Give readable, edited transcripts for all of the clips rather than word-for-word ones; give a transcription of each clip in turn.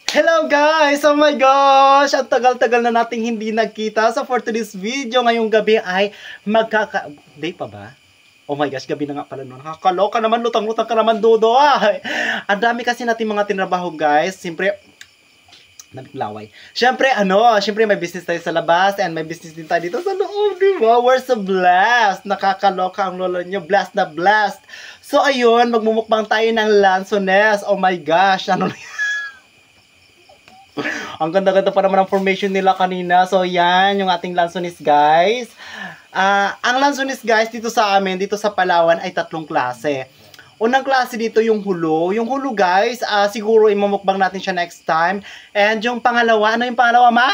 Hello guys! Oh my gosh! Ang tagal-tagal na nating hindi nagkita. So for today's video, ngayong gabi ay Day pa ba? Oh my gosh, gabi na nga pala nun. Nakakaloka naman, lutang-lutang ka naman, Dodo. Ang dami kasi natin mga tinrabaho guys. Siyempre, nabiglaway. Siyempre, may business tayo sa labas and may business din tayo dito sa loob, di ba? We're so blessed. Nakakaloka ang lola nyo. Blessed na blessed. So ayun, magmumukbang tayo ng lansones. Oh my gosh, ano na ang ganda-ganda pa naman ang formation nila kanina. So, yan, yung ating lansones, guys. Ang lansones, guys, dito sa amin, dito sa Palawan, ay tatlong klase. Unang klase dito yung hulo. Yung hulo, guys, siguro imamukbang natin siya next time. And yung pangalawa, ano yung pangalawa, ma?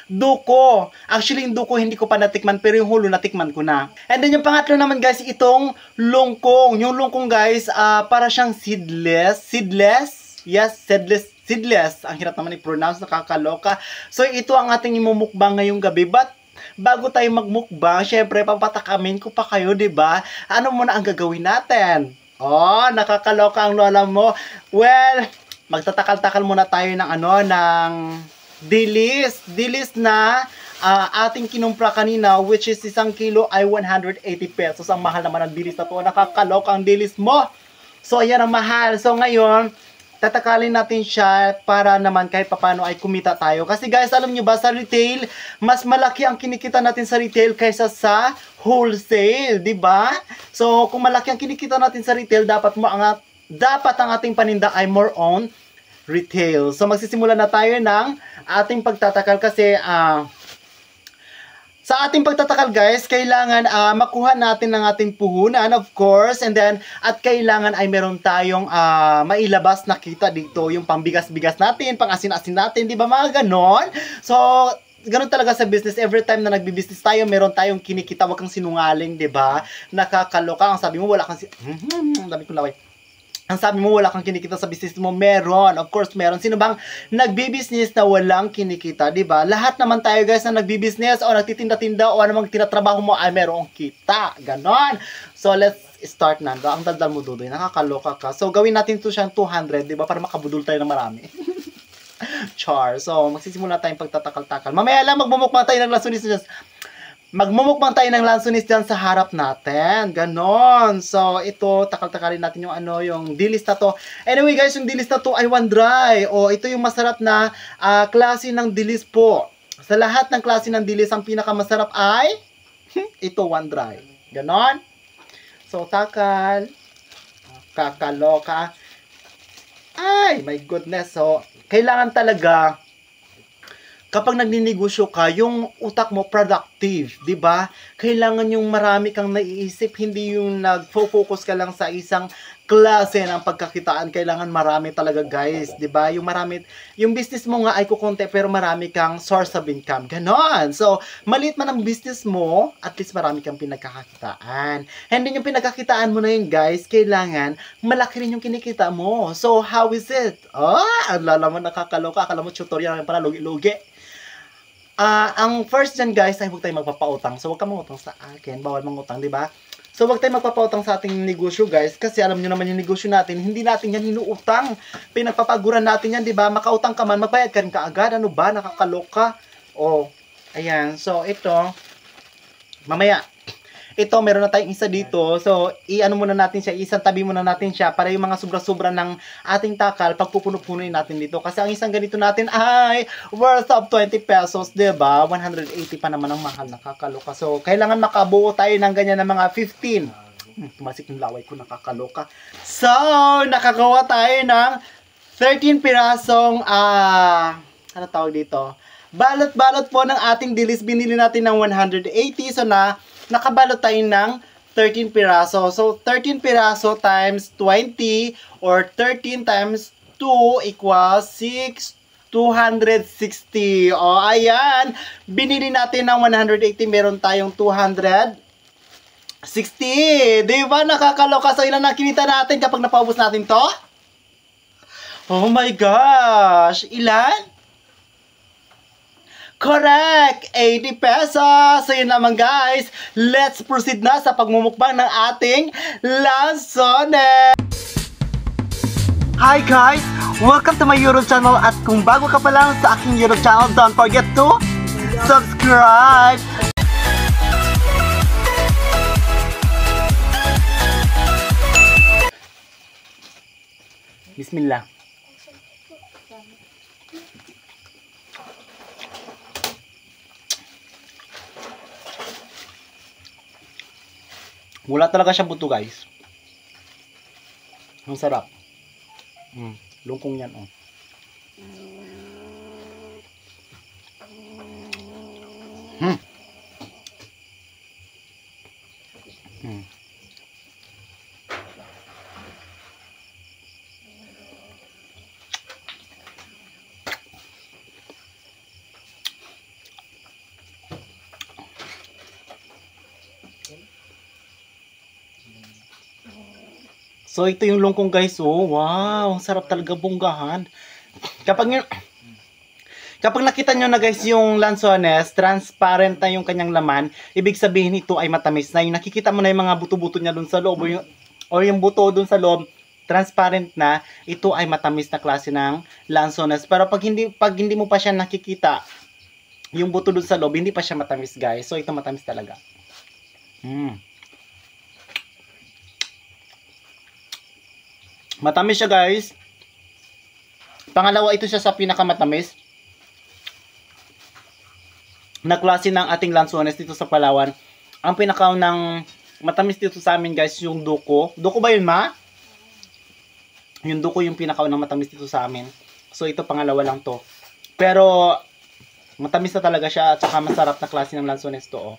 Duko. Actually, yung duko hindi ko pa natikman, pero yung hulo natikman ko na. And then yung pangatlo naman, guys, itong lungkong. Yung lungkong, guys, para siyang seedless. Yes, seedless. Ang hirap naman i-pronounce, nakakaloka. So, ito ang ating imumukbang ngayong gabi. But, bago tayo magmukbang, syempre, papatakamin ko pa kayo, diba? Ano muna ang gagawin natin? Oh, nakakaloka ang lola mo. Well, magtatakal-takal muna tayo ng ng dilis. Dilis na ating kinumpra kanina, which is 1 kilo ay 180 pesos. Ang mahal naman ang dilis na to. Nakakaloka ang dilis mo. So, ayan ang mahal. So, ngayon, tatakalin natin siya para naman kahit papano ay kumita tayo. Kasi guys, alam nyo ba, sa retail, mas malaki ang kinikita natin sa retail kaysa sa wholesale, di ba? So, kung malaki ang kinikita natin sa retail, dapat ang ating paninda ay more on retail. So, magsisimula na tayo ng ating pagtatakal kasi sa ating pagtatakal guys, kailangan makuha natin ng ating puhunan, of course, and then at kailangan ay meron tayong mailabas na kita dito, yung pambigas-bigas natin, pang-asin-asin natin, di ba mga ganon? So, ganun talaga sa business. Every time na nagbi-business tayo, meron tayong kinikita, wag kang sinungaling, di ba? Nakakaloka. Ang sabi mo, wala kang dami kong laway. Ang sabi mo, wala kang kinikita sa business mo. Meron. Of course, meron. Sino bang nagbi-business na walang kinikita, di ba? Lahat naman tayo, guys, na nagbi-business o nagtitinda-tinda o anumang tinatrabaho mo ay merong kita. Ganon. So, let's start na. Ang daldal mo, Dudoy. Nakakaloka ka. So, gawin natin ito siyang 200, di ba? Para makabudol tayo ng marami. Char. So, magsisimula tayong pagtatakal-takal. Mamaya lang, magmumukbang tayo ng lansones. Magmumukbang tayo ng lansones dyan sa harap natin. Ganon. So, ito, takal-takalin natin yung yung dilis na to. Anyway, guys, yung dilis na to ay one dry. O, ito yung masarap na klase ng dilis po. Sa lahat ng klase ng dilis, ang pinakamasarap ay ito, one dry. Ganon. So, takal. Kakaloka. Ay, my goodness. So, kailangan talaga kapag nagninegosyo ka, yung utak mo productive, 'di ba? Kailangan yung marami kang naiisip, hindi yung nagfo-focus ka lang sa isang klase ng pagkakitaan. Kailangan marami talaga, guys, 'di ba? Yung business mo nga ay kukonti pero marami kang source of income. Ganon. So, maliit man ang business mo, at least marami kang pinagkakakitaan. And then yung pinagkakitaan mo na yun, guys, kailangan malaki rin yung kinikita mo. So, how is it? Ang lalaman, nakakaloka. Akala mo tutorial naman pala, lugi-lugi. Ang first dyan, guys, ay huwag tayo magpapautang. So, huwag ka mangutang sa akin. Bawal mangutang, di ba? So, huwag tayo magpapautang sa ating negosyo, guys. Kasi alam nyo naman yung negosyo natin, hindi natin yan hinuutang. Pinagpapaguran natin yan, di ba? Makautang ka man, magbayad ka rin kaagad. Ano ba? Nakakaloka. Ayan. So, ito, mamaya. Ito, meron na tayong isa dito. So, i-ano muna natin siya, isang tabi muna natin siya para yung mga sobra-sobra ng ating takal, pagpupuno-punuin natin dito. Kasi ang isang ganito natin ay worth of 20 pesos, diba? 180 pa naman ang mahal, nakakaloka. So, kailangan makabuo tayo ng ganyan ng mga 15. Tumasik yung laway ko, nakakaloka. So, nakagawa tayo ng 13 pirasong, ano tawag dito? Balot-balot po ng ating dilis. Binili natin ng 180. So, nakabalot tayo ng 13 piraso. So, 13 piraso times 20 or 13 times 2 equals 260. Ayan. Binili natin ng 180. Meron tayong 260. Diba? Nakakaloka. So, ilan na kinita natin kapag napaubos natin to? Oh my gosh. Ilan? Correct! 80 pesos! So yun naman guys, let's proceed na sa pagmumukbang ng ating lansones! Hi guys! Welcome to my YouTube channel at kung bago ka pa lang sa aking YouTube channel, don't forget to subscribe! Bismillah. Wala talaga siya buto guys. Ang sarap. Lungkong yan oh. So ito yung lungkong guys, oh wow, sarap talaga bunggahan. Kapag nakita nyo na guys yung lansones, transparent na yung kanyang laman, ibig sabihin ito ay matamis na. Yung nakikita mo na yung mga buto-buto niya dun sa loob, o yung buto dun sa loob, transparent na, ito ay matamis na klase ng lansones. Pero pag hindi mo pa siya nakikita, yung buto dun sa loob, hindi pa siya matamis guys. So ito matamis talaga. Matamis siya guys. Pangalawa, ito siya sa pinakamatamis na klase ng ating lansones dito sa Palawan. Ang pinakaunang matamis dito sa amin guys, yung duko. Duko ba yun ma? Yung duko yung pinakaunang matamis dito sa amin. So ito pangalawa lang to. Pero matamis na talaga siya at saka masarap na klase ng lansones to oh.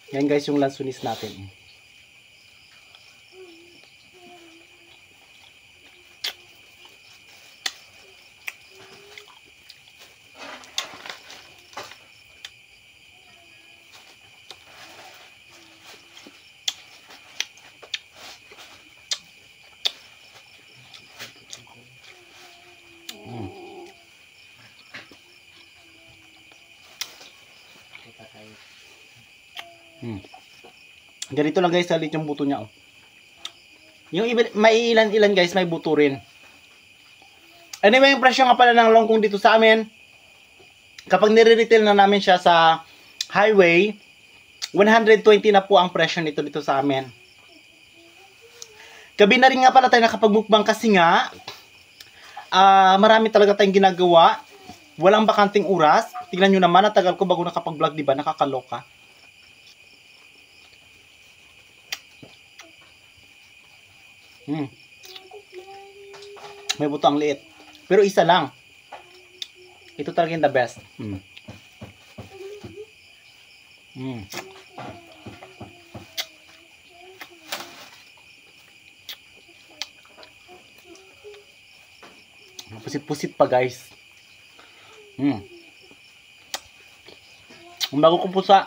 Yan guys yung lansones natin. Ganito lang guys, salit yung buto niya oh. Yung may ilan guys, may buto rin. Anyway, yung presyo nga pala ng longkong dito sa amin, kapag nire-retail na namin siya sa highway, 120 na po ang presyo nito dito sa amin. Gabi na rin nga pala tayo nakapag-mukbang kasi nga marami talaga tayong ginagawa. Walang bakanting oras. Tingnan nyo naman, natagal ko bago nakapag-vlog, diba? Nakakaloka. May buto ang liit. Pero isa lang. Ito talaga yung the best. Pusit-pusit pa guys. Ang bago kong pusa.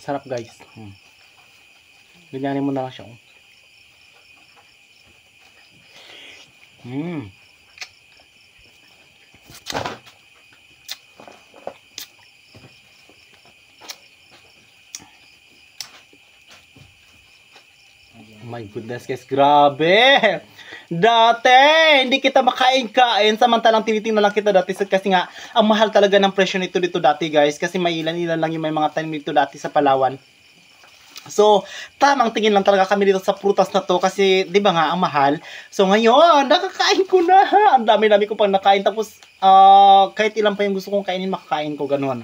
Sarap guys. Ganyanin mo na lang siya. Oh my goodness guys, grabe! Dati, hindi kita makain-kain, samantalang tinitingnan lang kita dati kasi nga, ang mahal talaga ng presyo nito dito dati guys, kasi may ilan-ilan lang yung may mga tanim nito dati sa Palawan. So, tamang tingin lang talaga kami dito sa prutas na to kasi, di ba nga, ang mahal. So, ngayon, nakakain ko na. Ang dami-dami ko pang nakain, tapos, kahit ilan pa yung gusto kong kainin, makakain ko, ganun.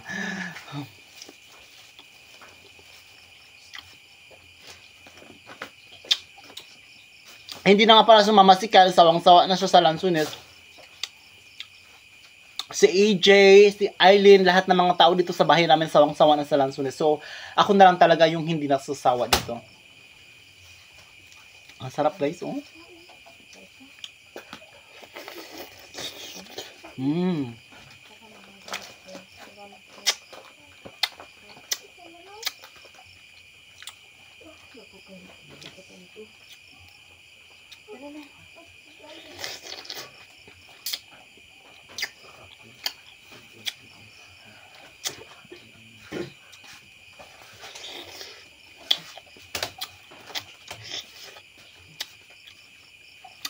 Hindi na nga para sumama si Kyle, sawang-sawa na siya sa lansones. si AJ, si Eileen, lahat ng mga tao dito sa bahay namin sawang-sawa na sa Lanzones. So, ako na lang talaga yung hindi nasusawa dito. Ang sarap guys, oh.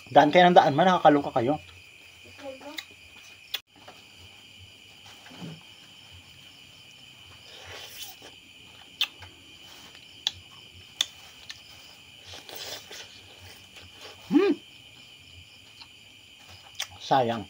Daan kayo ng daan man, nakakaloka kayo. Sayang.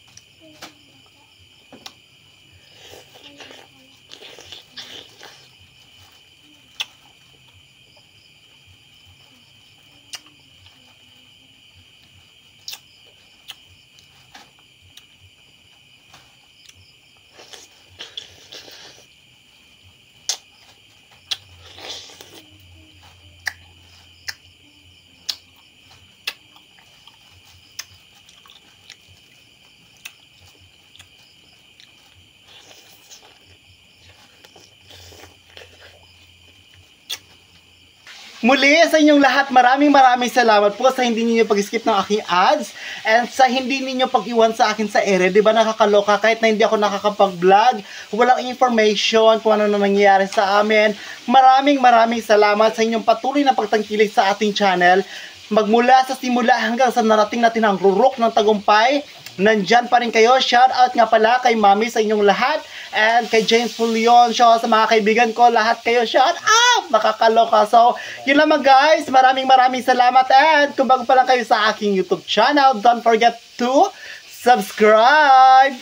Muli sa inyong lahat, maraming salamat po sa hindi niyo pag-skip ng aking ads and sa hindi niyo pag-iwan sa akin sa ere. Di ba nakakaloka kahit na hindi ako nakakapag-vlog, walang information kung ano na nangyayari sa amin. Maraming salamat sa inyong patuloy na pagtangkilik sa ating channel. Magmula sa simula hanggang sa narating natin ang rurok ng tagumpay, nandyan pa rin kayo. Shout out nga pala kay Mami sa inyong lahat and kay James Fulion, sa mga kaibigan ko, lahat kayo shout out! Nakakaloka. So, yun naman guys, maraming salamat and kung bago pa lang kayo sa aking YouTube channel, don't forget to subscribe!